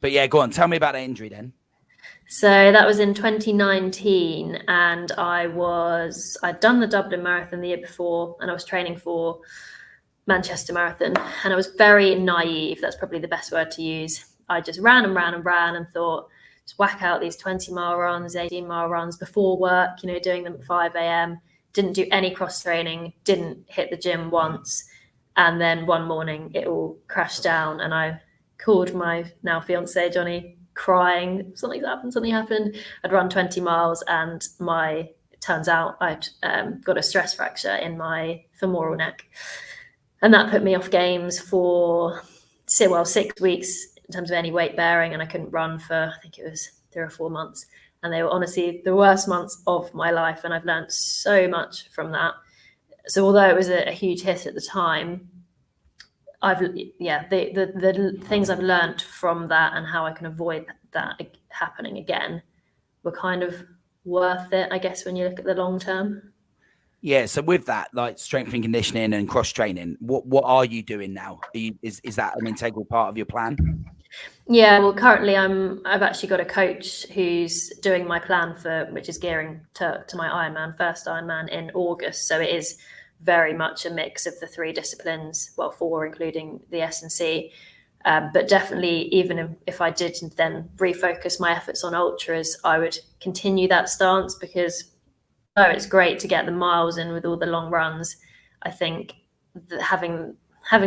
But yeah, go on. Tell me about the injury then. So that was in 2019, and I'd done the Dublin Marathon the year before, and I was training for Manchester Marathon, and I was very naive. That's probably the best word to use. I just ran and thought, just whack out these 20-mile runs, 18-mile runs before work, doing them at 5 a.m. Didn't do any cross training, didn't hit the gym once. And then one morning it all crashed down, and I called my now fiance, Johnny, crying, something happened. I'd run 20 miles and it turns out I'd got a stress fracture in my femoral neck. And that put me off games for 6 weeks in terms of any weight bearing, and I couldn't run for, I think it was 3 or 4 months. And they were honestly the worst months of my life, and I've learned so much from that. So although it was a huge hit at the time, the things I've learned from that and how I can avoid that happening again were kind of worth it, I guess, when you look at the long term. Yeah. So with that, like strength and conditioning and cross training, what are you doing now? Is that an integral part of your plan? Yeah, well, currently I've actually got a coach who's doing my plan which is gearing to my first Ironman in August. So it is very much a mix of the 3 disciplines, well, 4 including the S&C. But definitely, even if I did then refocus my efforts on ultras, I would continue that stance, because though it's great to get the miles in with all the long runs, I think that having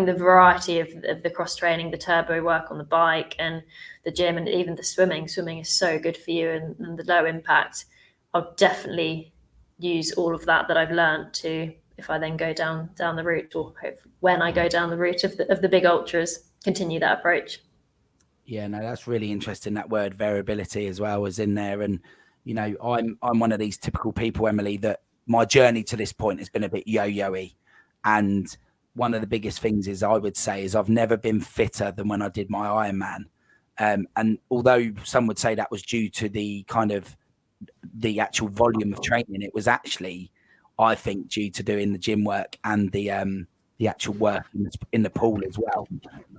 the variety of the cross training, the turbo work on the bike and the gym, and even the swimming is so good for you, and the low impact, I'll definitely use all of that I've learned to, if I then go down the route, or hopefully when I go down the route of the big ultras, continue that approach. Yeah, no, that's really interesting. That word variability as well is in there. And, I'm one of these typical people, Emily, that my journey to this point has been a bit yo-yo-y. And one of the biggest things is I've never been fitter than when I did my Ironman. And although some would say that was due to the actual volume of training, it was actually, I think, due to doing the gym work and the actual work in the pool as well.